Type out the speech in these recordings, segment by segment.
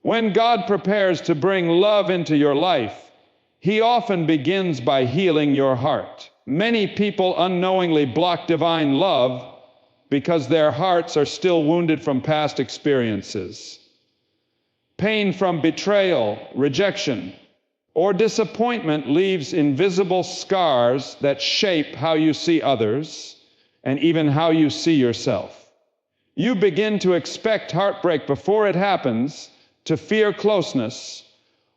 When God prepares to bring love into your life, He often begins by healing your heart. Many people unknowingly block divine love because their hearts are still wounded from past experiences. Pain from betrayal, rejection, or disappointment leaves invisible scars that shape how you see others and even how you see yourself. You begin to expect heartbreak before it happens, to fear closeness,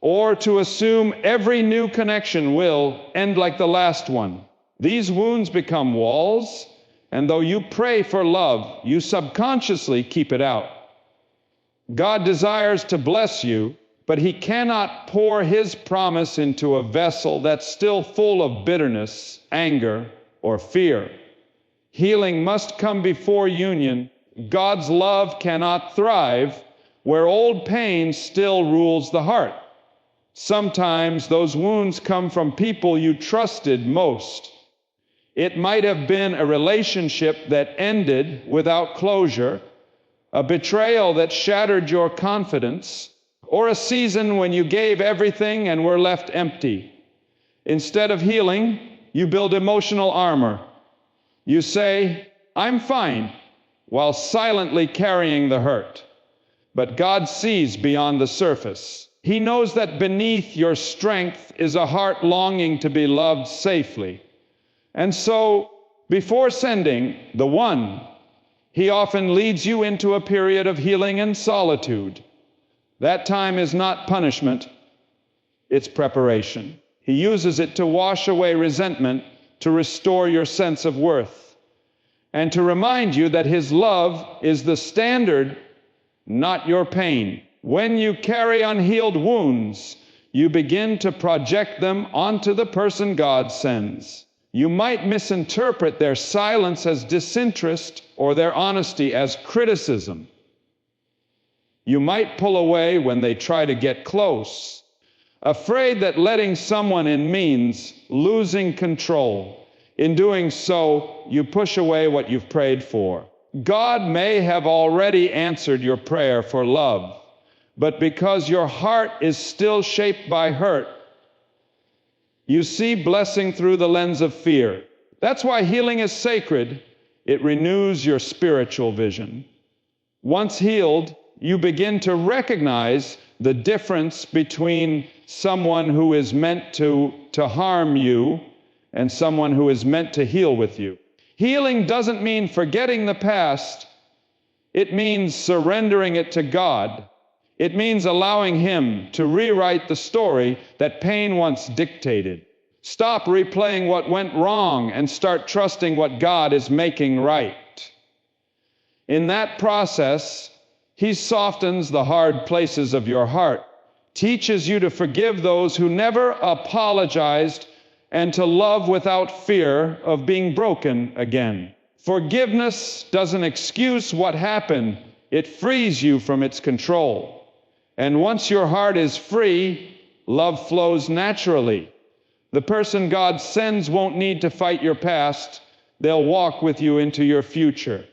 or to assume every new connection will end like the last one. These wounds become walls, and though you pray for love, you subconsciously keep it out. God desires to bless you, but He cannot pour His promise into a vessel that's still full of bitterness, anger, or fear. Healing must come before union. God's love cannot thrive where old pain still rules the heart. Sometimes those wounds come from people you trusted most. It might have been a relationship that ended without closure, a betrayal that shattered your confidence, or a season when you gave everything and were left empty. Instead of healing, you build emotional armor. You say, "I'm fine," while silently carrying the hurt. But God sees beyond the surface. He knows that beneath your strength is a heart longing to be loved safely. And so, before sending the one, He often leads you into a period of healing and solitude. That time is not punishment, it's preparation. He uses it to wash away resentment, to restore your sense of worth, and to remind you that His love is the standard, not your pain. When you carry unhealed wounds, you begin to project them onto the person God sends. You might misinterpret their silence as disinterest or their honesty as criticism. You might pull away when they try to get close, afraid that letting someone in means losing control. In doing so, you push away what you've prayed for. God may have already answered your prayer for love, but because your heart is still shaped by hurt, you see blessing through the lens of fear. That's why healing is sacred. It renews your spiritual vision. Once healed, you begin to recognize the difference between someone who is meant to harm you and someone who is meant to heal with you. Healing doesn't mean forgetting the past. It means surrendering it to God. It means allowing Him to rewrite the story that pain once dictated. Stop replaying what went wrong and start trusting what God is making right. In that process, He softens the hard places of your heart, teaches you to forgive those who never apologized, and to love without fear of being broken again. Forgiveness doesn't excuse what happened. It frees you from its control. And once your heart is free, love flows naturally. The person God sends won't need to fight your past. They'll walk with you into your future.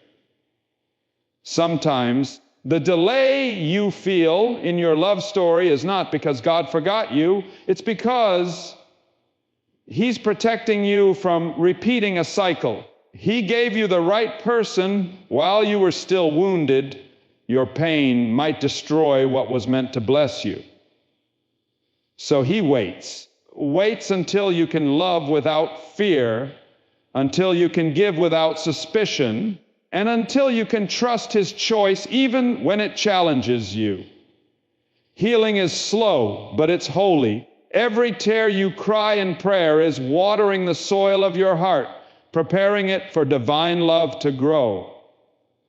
Sometimes the delay you feel in your love story is not because God forgot you. It's because He's protecting you from repeating a cycle. He gave you the right person while you were still wounded. Your pain might destroy what was meant to bless you. So He waits until you can love without fear, until you can give without suspicion, and until you can trust His choice even when it challenges you. Healing is slow, but it's holy. Every tear you cry in prayer is watering the soil of your heart, preparing it for divine love to grow.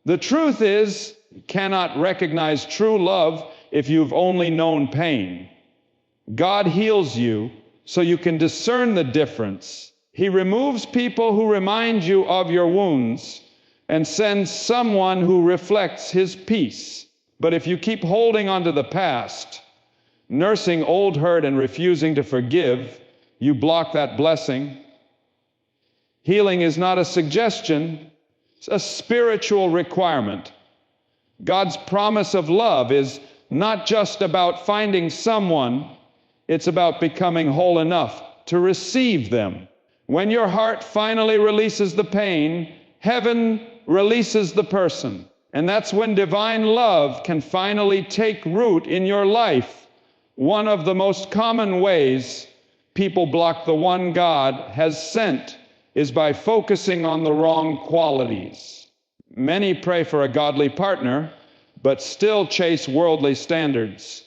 The truth is, you cannot recognize true love if you've only known pain. God heals you so you can discern the difference. He removes people who remind you of your wounds and sends someone who reflects His peace. But if you keep holding on to the past, nursing old hurt and refusing to forgive, you block that blessing. Healing is not a suggestion, it's a spiritual requirement. God's promise of love is not just about finding someone, it's about becoming whole enough to receive them. When your heart finally releases the pain, heaven releases the person. And that's when divine love can finally take root in your life. One of the most common ways people block the one God has sent is by focusing on the wrong qualities. Many pray for a godly partner, but still chase worldly standards.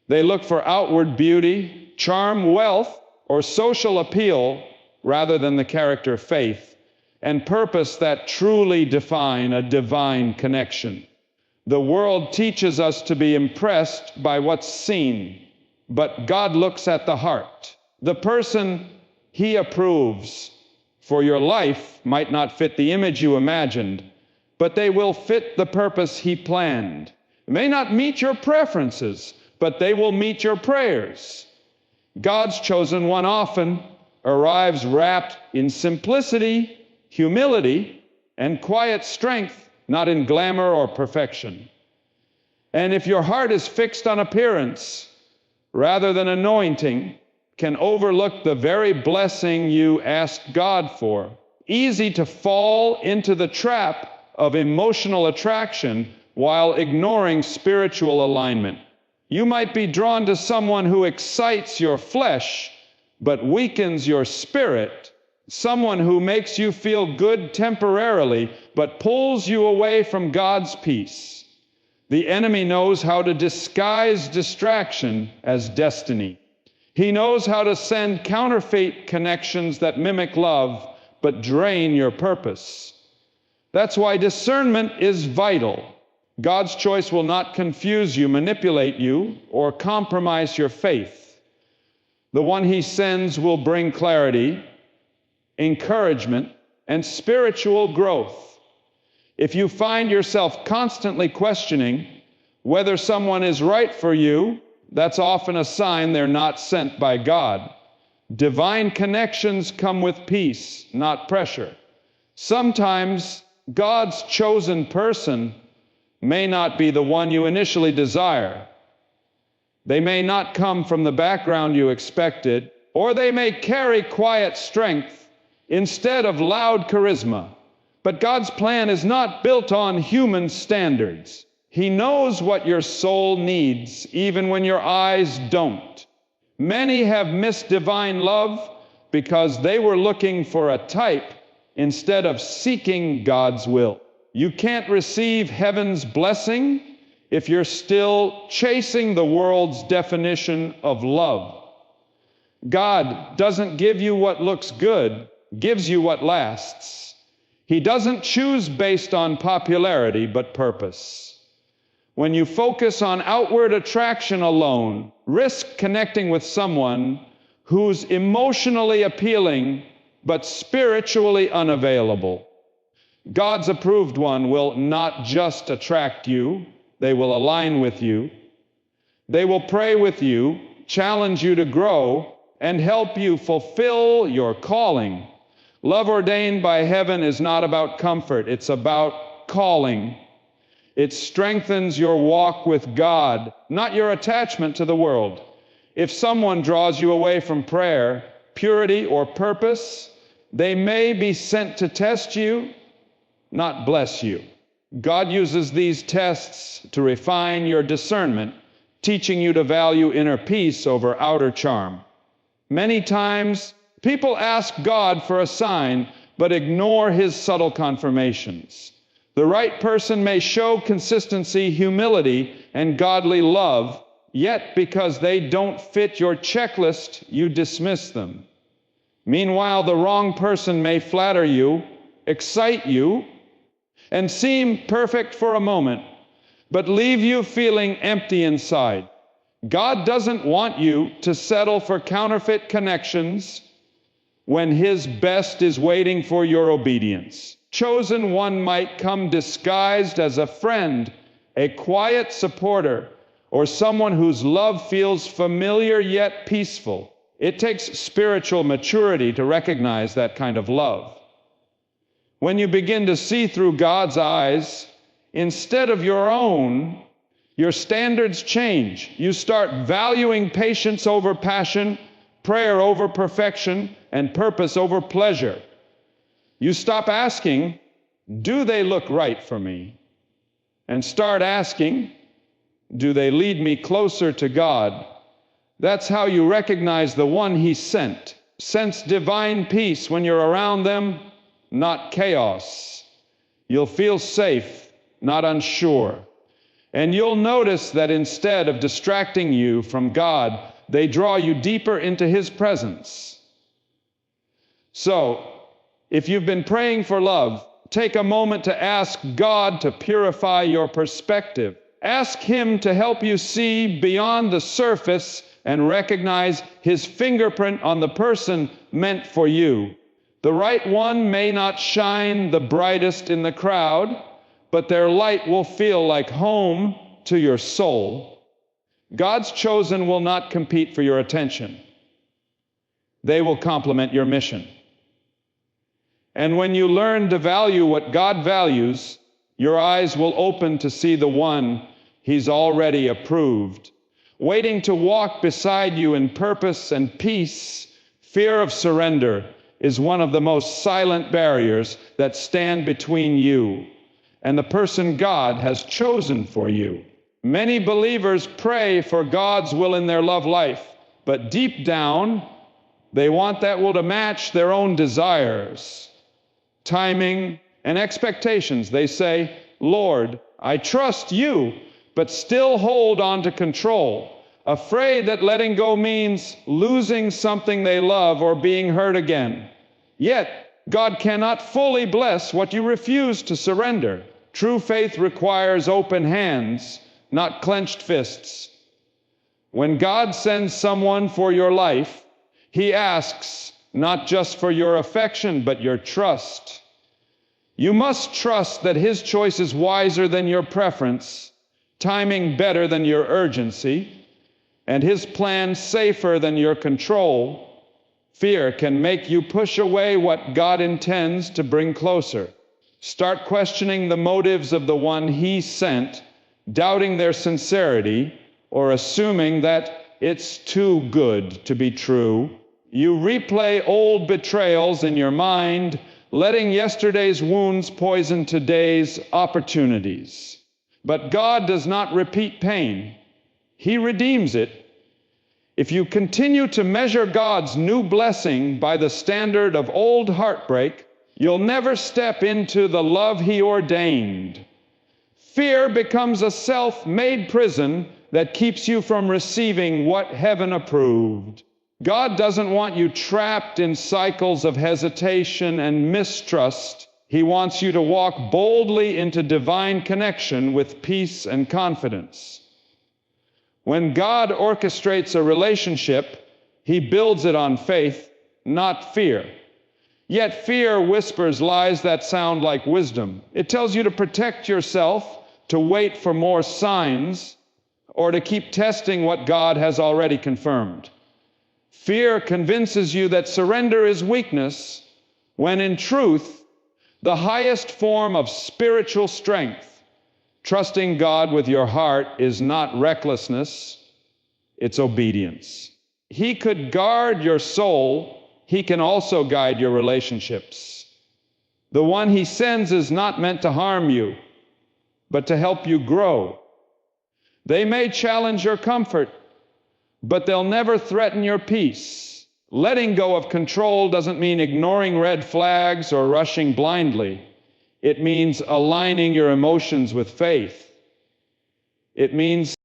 They look for outward beauty, charm, wealth, or social appeal rather than the character, faith, and purpose that truly define a divine connection. The world teaches us to be impressed by what's seen, but God looks at the heart. The person He approves for your life might not fit the image you imagined, but they will fit the purpose He planned. It may not meet your preferences, but they will meet your prayers. God's chosen one often arrives wrapped in simplicity, humility, and quiet strength, not in glamour or perfection. And if your heart is fixed on appearance rather than anointing, can overlook the very blessing you asked God for. Easy to fall into the trap of emotional attraction while ignoring spiritual alignment. You might be drawn to someone who excites your flesh, but weakens your spirit. Someone who makes you feel good temporarily, but pulls you away from God's peace. The enemy knows how to disguise distraction as destiny. He knows how to send counterfeit connections that mimic love, but drain your purpose. That's why discernment is vital. God's choice will not confuse you, manipulate you, or compromise your faith. The one He sends will bring clarity, encouragement, and spiritual growth. If you find yourself constantly questioning whether someone is right for you, that's often a sign they're not sent by God. Divine connections come with peace, not pressure. Sometimes God's chosen person may not be the one you initially desire. They may not come from the background you expected, or they may carry quiet strength instead of loud charisma. But God's plan is not built on human standards. He knows what your soul needs, even when your eyes don't. Many have missed divine love because they were looking for a type instead of seeking God's will. You can't receive heaven's blessing if you're still chasing the world's definition of love. God doesn't give you what looks good, gives you what lasts. He doesn't choose based on popularity, but purpose. When you focus on outward attraction alone, risk connecting with someone who's emotionally appealing, but spiritually unavailable. God's approved one will not just attract you, they will align with you. They will pray with you, challenge you to grow, and help you fulfill your calling. Love ordained by heaven is not about comfort, it's about calling. It strengthens your walk with God, not your attachment to the world. If someone draws you away from prayer, purity, or purpose, they may be sent to test you, not bless you. God uses these tests to refine your discernment, teaching you to value inner peace over outer charm. Many times, people ask God for a sign, but ignore His subtle confirmations. The right person may show consistency, humility, and godly love, yet because they don't fit your checklist, you dismiss them. Meanwhile, the wrong person may flatter you, excite you, and seem perfect for a moment, but leave you feeling empty inside. God doesn't want you to settle for counterfeit connections when His best is waiting for your obedience. Chosen one might come disguised as a friend, a quiet supporter, or someone whose love feels familiar yet peaceful. It takes spiritual maturity to recognize that kind of love. When you begin to see through God's eyes instead of your own, Your standards change. You start valuing patience over passion, prayer over perfection, and purpose over pleasure. You stop asking, do they look right for me? And start asking, do they lead me closer to God? That's how you recognize the one He sent. Sense divine peace when you're around them, not chaos. You'll feel safe, not unsure. And you'll notice that instead of distracting you from God, they draw you deeper into His presence. So, if you've been praying for love, take a moment to ask God to purify your perspective. Ask Him to help you see beyond the surface and recognize His fingerprint on the person meant for you. The right one may not shine the brightest in the crowd, but their light will feel like home to your soul. God's chosen will not compete for your attention. They will complement your mission. And when you learn to value what God values, your eyes will open to see the one He's already approved, waiting to walk beside you in purpose and peace. Fear of surrender is one of the most silent barriers that stand between you and the person God has chosen for you. Many believers pray for God's will in their love life, but deep down, they want that will to match their own desires, timing, and expectations. They say, Lord, I trust you, but still hold on to control, afraid that letting go means losing something they love or being hurt again. Yet, God cannot fully bless what you refuse to surrender. True faith requires open hands, not clenched fists. When God sends someone for your life, He asks not just for your affection, but your trust. You must trust that His choice is wiser than your preference, timing better than your urgency, and His plan safer than your control. Fear can make you push away what God intends to bring closer. Start questioning the motives of the one He sent, doubting their sincerity, or assuming that it's too good to be true. You replay old betrayals in your mind, letting yesterday's wounds poison today's opportunities. But God does not repeat pain. He redeems it. If you continue to measure God's new blessing by the standard of old heartbreak, you'll never step into the love He ordained. Fear becomes a self-made prison that keeps you from receiving what heaven approved. God doesn't want you trapped in cycles of hesitation and mistrust. He wants you to walk boldly into divine connection with peace and confidence. When God orchestrates a relationship, He builds it on faith, not fear. Yet fear whispers lies that sound like wisdom. It tells you to protect yourself, to wait for more signs, or to keep testing what God has already confirmed. Fear convinces you that surrender is weakness, when in truth, the highest form of spiritual strength, trusting God with your heart, is not recklessness, it's obedience. He could guard your soul. He can also guide your relationships. The one He sends is not meant to harm you, but to help you grow. They may challenge your comfort, but they'll never threaten your peace. Letting go of control doesn't mean ignoring red flags or rushing blindly. It means aligning your emotions with faith. It means